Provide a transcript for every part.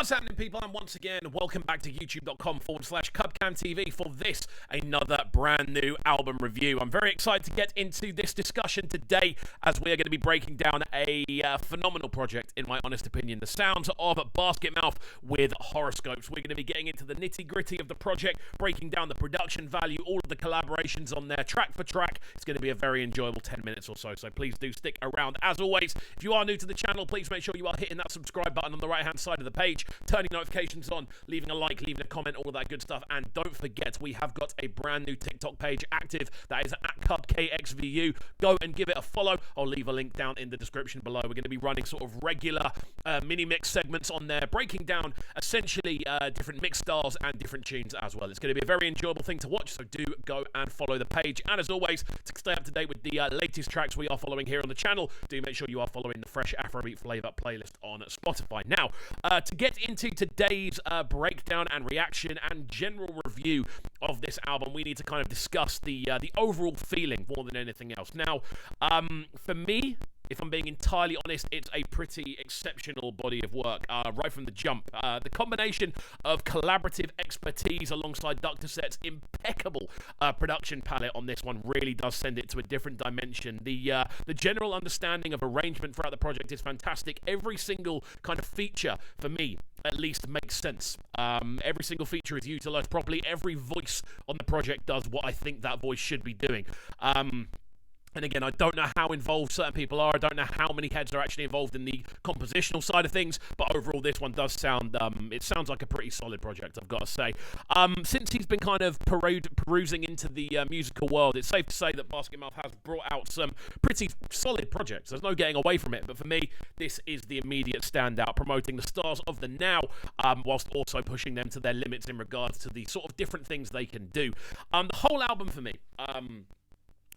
What's happening, people? And once again, welcome back to youtube.com/CubCamTV for this, another brand new album review. I'm very excited to get into this discussion today as we are going to be breaking down a phenomenal project, in my honest opinion. The sounds of Basketmouth with Horoscopes. We're going to be getting into the nitty-gritty of the project, breaking down the production value, all of the collaborations on there, track for track. It's going to be a very enjoyable 10 minutes or so please do stick around. As always, if you are new to the channel, please make sure you are hitting that subscribe button on the right-hand side of the page, turning notifications on, leaving a like, leaving a comment, all of that good stuff. And don't forget, we have got a brand new TikTok page active. That is at KXVU. Go and give it a follow. I'll leave a link down in the description below. We're going to be running sort of regular mini mix segments on there, breaking down essentially different mix styles and different tunes as well. It's going to be a very enjoyable thing to watch, so do go and follow the page. And as always, to stay up to date with the latest tracks we are following here on the channel, do make sure you are following the Fresh Afrobeat Flavor playlist on Spotify. Now, to get into today's breakdown and reaction and general review of this album, we need to kind of discuss the overall feeling more than anything else. Now, for me, if I'm being entirely honest, it's a pretty exceptional body of work right from the jump. The combination of collaborative expertise alongside Dr. Set's impeccable production palette on this one really does send it to a different dimension. The general understanding of arrangement throughout the project is fantastic. Every single kind of feature, for me, at least makes sense. Every single feature is utilized properly. Every voice on the project does what I think that voice should be doing. And again, I don't know how involved certain people are. I don't know how many heads are actually involved in the compositional side of things. But overall, this one does sound, it sounds like a pretty solid project, I've got to say. Since he's been kind of perusing into the musical world, it's safe to say that Basketmouth has brought out some pretty solid projects. There's no getting away from it. But for me, this is the immediate standout, promoting the stars of the now, whilst also pushing them to their limits in regards to the sort of different things they can do. The whole album for me,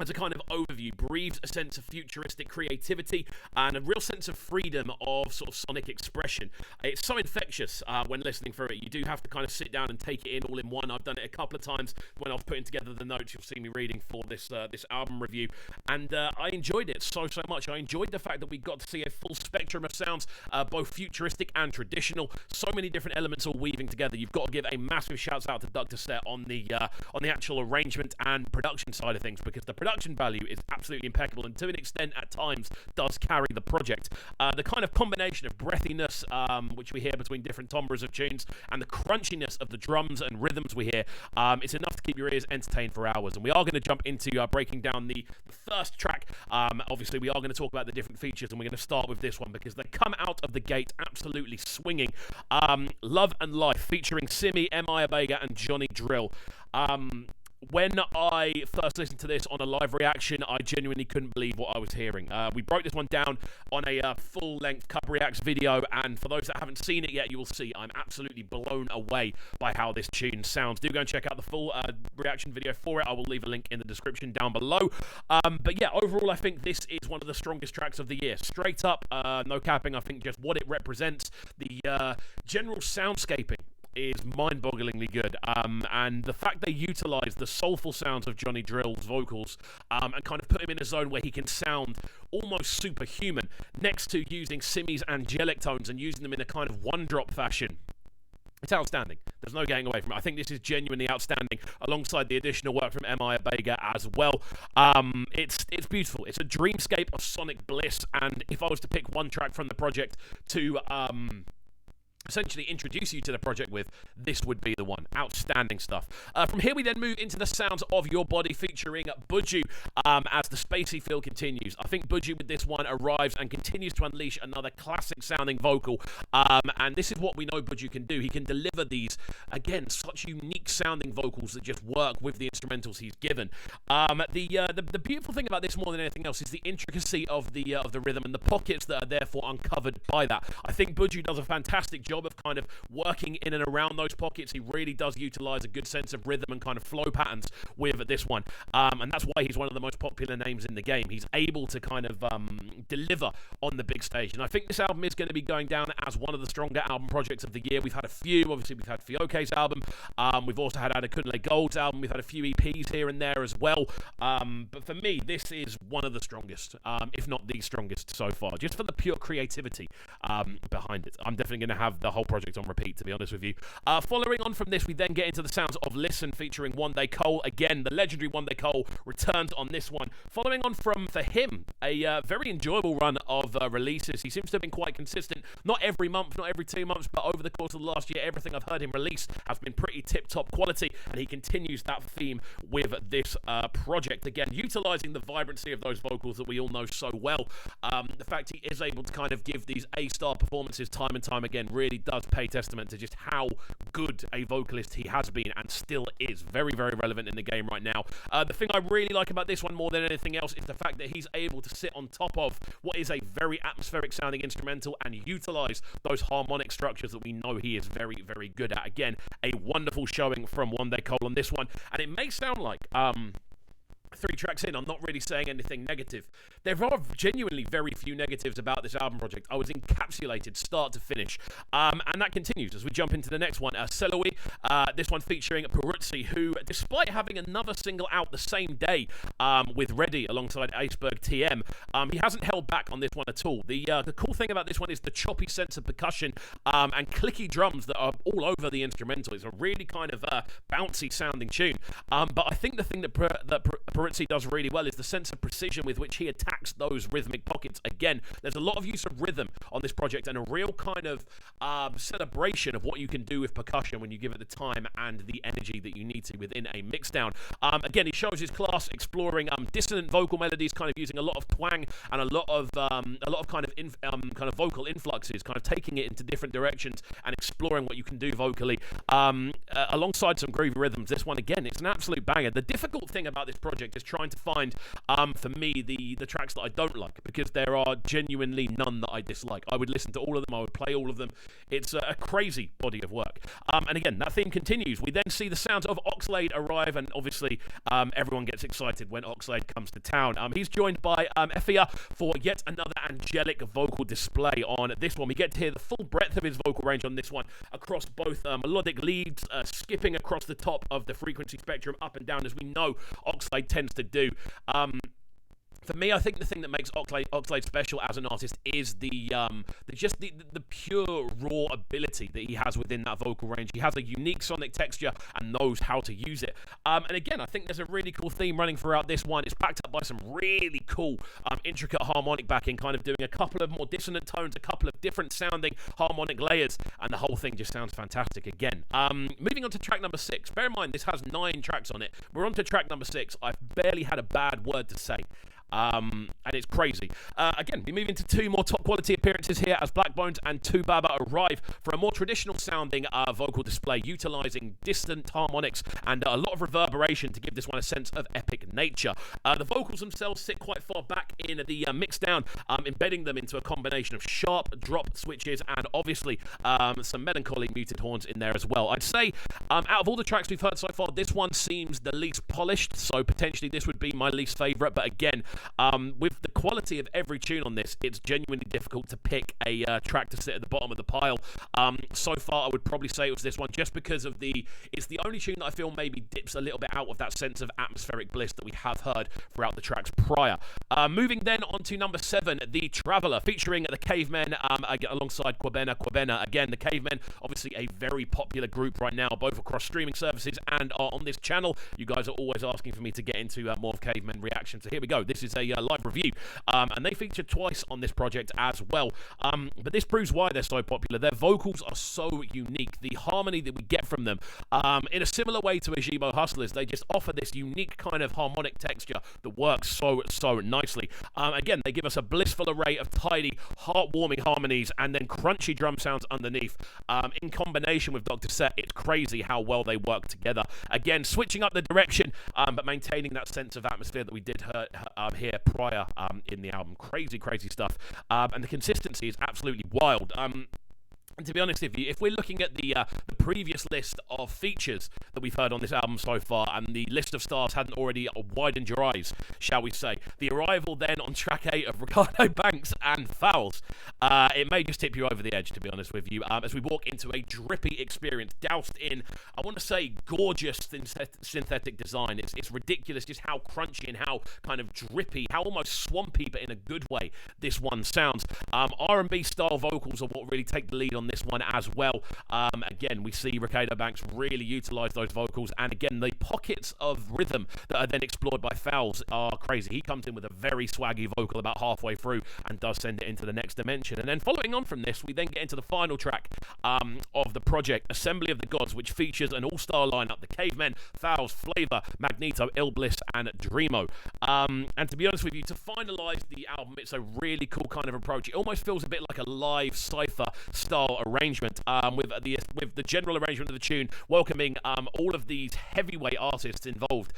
as a kind of overview, breathes a sense of futuristic creativity and a real sense of freedom of sort of sonic expression. It's so infectious when listening through it. You do have to kind of sit down and take it in all in one. I've done it a couple of times when I was putting together the notes. You'll see me reading for this this album review, and I enjoyed it so much. I enjoyed the fact that we got to see a full spectrum of sounds, both futuristic and traditional. So many different elements all weaving together. You've got to give a massive shout out to Dr. Set on the actual arrangement and production side of things, because the production value is absolutely impeccable and to an extent at times does carry the project. The kind of combination of breathiness which we hear between different timbres of tunes and the crunchiness of the drums and rhythms we hear, it's enough to keep your ears entertained for hours. And we are going to jump into breaking down the first track. Obviously we are going to talk about the different features, and we're going to start with this one because they come out of the gate absolutely swinging. Love and Life featuring Simi, M.I. Abega and Johnny Drill. When I first listened to this on a live reaction, I genuinely couldn't believe what I was hearing. We broke this one down on a full-length CUBREACTS video, and for those that haven't seen it yet, you will see I'm absolutely blown away by how this tune sounds. Do go and check out the full reaction video for it. I will leave a link in the description down below. But yeah, overall, I think this is one of the strongest tracks of the year. Straight up, no capping, I think just what it represents, the general soundscaping is mind-bogglingly good, and the fact they utilize the soulful sounds of Johnny Drill's vocals and kind of put him in a zone where he can sound almost superhuman, next to using Simi's angelic tones and using them in a kind of one-drop fashion. It's outstanding. There's no getting away from it. I think this is genuinely outstanding, alongside the additional work from M.I. Abega as well. It's beautiful. It's a dreamscape of sonic bliss, and if I was to pick one track from the project to essentially introduce you to the project with, this would be the one. Outstanding stuff. From here we then move into the sounds of Your Body featuring Buju as the spacey feel continues. I think Buju with this one arrives and continues to unleash another classic sounding vocal, and this is what we know Buju can do. He can deliver these, again, such unique sounding vocals that just work with the instrumentals he's given. The beautiful thing about this more than anything else is the intricacy of the rhythm and the pockets that are therefore uncovered by that. I think Buju does a fantastic job of kind of working in and around those pockets. He really does utilize a good sense of rhythm and kind of flow patterns with this one, and that's why he's one of the most popular names in the game. He's able to kind of deliver on the big stage, and I think this album is going to be going down as one of the stronger album projects of the year. We've had a few. Obviously we've had Fioke's album, we've also had Adekunle Gold's album, we've had a few EPs here and there as well, but for me this is one of the strongest, if not the strongest so far, just for the pure creativity behind it. I'm definitely going to have the whole project on repeat, to be honest with you. Following on from this, we then get into the sounds of Listen featuring One Day Cole. Again, the legendary One Day Cole returns on this one. Following on from, for him, a very enjoyable run of releases. He seems to have been quite consistent. Not every month, not every 2 months, but over the course of the last year, everything I've heard him release has been pretty tip-top quality, and he continues that theme with this project. Again, utilizing the vibrancy of those vocals that we all know so well. The fact he is able to kind of give these A-star performances time and time again really does pay testament to just how good a vocalist he has been and still is. Very, very relevant in the game right now. The thing I really like about this one more than anything else is the fact that he's able to sit on top of what is a very atmospheric sounding instrumental and utilize those harmonic structures that we know he is very, very good at. Again, a wonderful showing from One Day Cole on this one, and it may sound like 3 tracks in, I'm not really saying anything negative. There are genuinely very few negatives about this album project. I was encapsulated start to finish. And that continues as we jump into the next one. Seloi, this one featuring Peruzzi, who, despite having another single out the same day with Ready alongside Iceberg TM, he hasn't held back on this one at all. The cool thing about this one is the choppy sense of percussion and clicky drums that are all over the instrumental. It's a really kind of bouncy sounding tune. But I think the thing that Peruzzi does really well is the sense of precision with which he attacks those rhythmic pockets. Again, there's a lot of use of rhythm on this project and a real kind of celebration of what you can do with percussion when you give it the time and the energy that you need to within a mixdown. Again, he shows his class exploring dissonant vocal melodies, kind of using a lot of twang and a lot of kind of vocal influxes, kind of taking it into different directions and exploring what you can do vocally alongside some groovy rhythms. This one, again, it's an absolute banger. The difficult thing about this project is trying to find, for me, the tracks that I don't like, because there are genuinely none that I dislike. I would listen to all of them. I would play all of them. It's a crazy body of work. And again, that theme continues. We then see the sounds of Oxlade arrive, and obviously everyone gets excited when Oxlade comes to town. He's joined by Effia for yet another angelic vocal display on this one. We get to hear the full breadth of his vocal range on this one, across both melodic leads, skipping across the top of the frequency spectrum up and down, as we know Oxlade tends to do. For me, I think the thing that makes Oxlade special as an artist is the pure raw ability that he has within that vocal range. He has a unique sonic texture and knows how to use it. And again, I think there's a really cool theme running throughout this one. It's backed up by some really cool, intricate harmonic backing, kind of doing a couple of more dissonant tones, a couple of different sounding harmonic layers, and the whole thing just sounds fantastic again. Moving on to track number 6. Bear in mind, this has 9 tracks on it. We're on to track number 6. I've barely had a bad word to say. And it's crazy. Again, we move into 2 more top quality appearances here as Blackbones and Tubaba arrive for a more traditional sounding vocal display, utilizing distant harmonics and a lot of reverberation to give this one a sense of epic nature. The vocals themselves sit quite far back in the mixdown, embedding them into a combination of sharp drop switches and obviously some melancholy muted horns in there as well. I'd say out of all the tracks we've heard so far, this one seems the least polished, so potentially this would be my least favorite. But again, with the quality of every tune on this, it's genuinely difficult to pick a track to sit at the bottom of the pile. So far, I would probably say it was this one, just because of it's the only tune that I feel maybe dips a little bit out of that sense of atmospheric bliss that we have heard throughout the tracks prior. Moving then on to number 7, The Traveller, featuring the Cavemen alongside Kwabena. Again, the Cavemen, obviously a very popular group right now, both across streaming services and on this channel. You guys are always asking for me to get into more of Cavemen reaction, so here we go. This is a live review, and they featured twice on this project as well. But this proves why they're so popular. Their vocals are so unique. The harmony that we get from them, in a similar way to Ajibo Hustlers, they just offer this unique kind of harmonic texture that works so nicely. Again, they give us a blissful array of tidy, heartwarming harmonies and then crunchy drum sounds underneath. In combination with Dr. Set, it's crazy how well they work together. Again, switching up the direction, but maintaining that sense of atmosphere that we did here prior in the album. Crazy stuff. And the consistency is absolutely wild. And to be honest with you, if we're looking at the previous list of features that we've heard on this album so far, and the list of stars hadn't already widened your eyes, shall we say, the arrival then on track 8 of Ricardo Banks and Fouls, it may just tip you over the edge, to be honest with you, as we walk into a drippy experience, doused in, I want to say, gorgeous synthetic design. It's ridiculous just how crunchy and how kind of drippy, how almost swampy, but in a good way, this one sounds. R&B style vocals are what really take the lead on on this one as well. Again, we see Ricardo Banks really utilize those vocals, and again, the pockets of rhythm that are then explored by Fowles are crazy. He comes in with a very swaggy vocal about halfway through and does send it into the next dimension. And then following on from this, we then get into the final track of the project, Assembly of the Gods, which features an all-star lineup: the Cavemen, Fowles, Flavor, Magneto, Ill Bliss, and Dreamo. And to be honest with you, to finalize the album, it's a really cool kind of approach. It almost feels a bit like a live cypher style arrangement, with the general arrangement of the tune welcoming all of these heavyweight artists involved,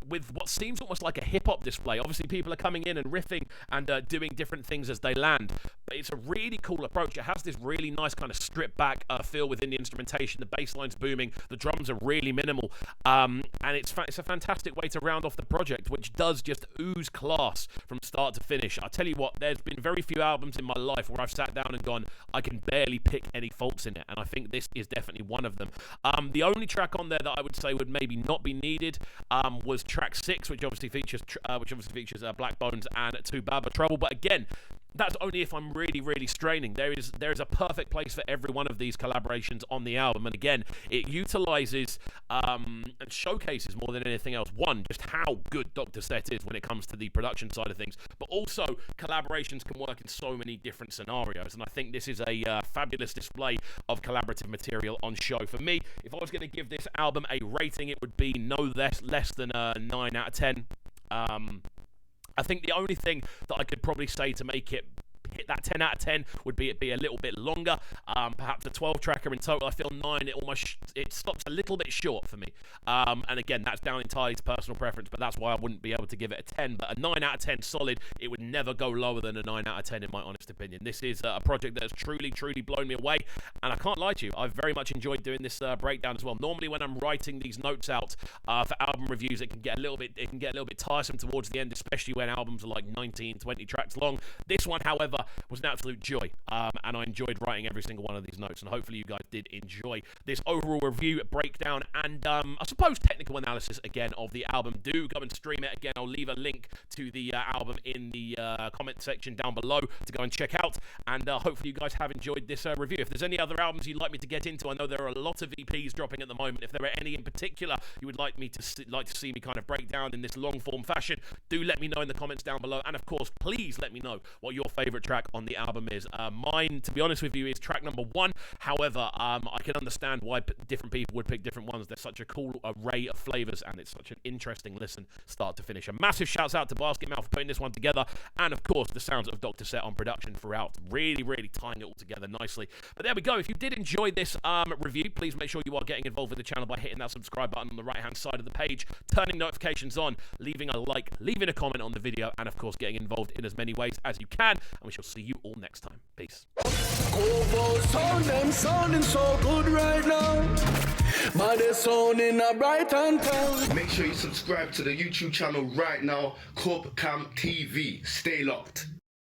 with what seems almost like a hip-hop display. Obviously, people are coming in and riffing and doing different things as they land, but it's a really cool approach. It has this really nice kind of stripped-back feel within the instrumentation. The bass line's booming, the drums are really minimal, and it's a fantastic way to round off the project, which does just ooze class from start to finish. I tell you what, there's been very few albums in my life where I've sat down and gone, I can barely pick any faults in it, and I think this is definitely one of them. The only track on there that I would say would maybe not be needed was track 6, which obviously features Black Bones and Two Baba Trouble, but again, that's only if I'm really, really straining. There is a perfect place for every one of these collaborations on the album. And again, it utilizes and showcases more than anything else, one, just how good Dr. Set is when it comes to the production side of things, but also collaborations can work in so many different scenarios. And I think this is a fabulous display of collaborative material on show. For me, if I was going to give this album a rating, it would be no less than a 9 out of 10. I think the only thing that I could probably say to make it hit that 10 out of 10 would be it be a little bit longer, perhaps a 12 tracker in total. I feel 9 it stops a little bit short for me, and again, that's down entirely to personal preference, but that's why I wouldn't be able to give it a 10. But a 9 out of 10 solid, it would never go lower than a 9 out of 10 in my honest opinion. This is a project that has truly blown me away, and I can't lie to you, I've very much enjoyed doing this breakdown as well. Normally when I'm writing these notes out for album reviews, it can get a little bit tiresome towards the end, especially when albums are like 19-20 tracks long. This one, however, was an absolute joy, and I enjoyed writing every single one of these notes, and hopefully you guys did enjoy this overall review, breakdown, and I suppose technical analysis again of the album. Do go and stream it. Again, I'll leave a link to the album in the comment section down below to go and check out, and hopefully you guys have enjoyed this review. If there's any other albums you'd like me to get into, I know there are a lot of EPs dropping at the moment. If there are any in particular you would like to see me kind of break down in this long form fashion, do let me know in the comments down below, and of course please let me know what your favorite track on the album is. Mine, to be honest with you, is track number 1. However, I can understand why different people would pick different ones. There's such a cool array of flavors, and it's such an interesting listen start to finish. A massive shouts out to Basketmouth for putting this one together, and of course the sounds of Dr. Set on production throughout, really tying it all together nicely. But there we go. If you did enjoy this review, please make sure you are getting involved with the channel by hitting that subscribe button on the right hand side of the page, turning notifications on, leaving a like, leaving a comment on the video, and of course getting involved in as many ways as you can, and we shall see you all next time. Peace. Sounding so good right now. But they're sounding a bright and town. Make sure you subscribe to the YouTube channel right now, CubCamTV. Stay locked.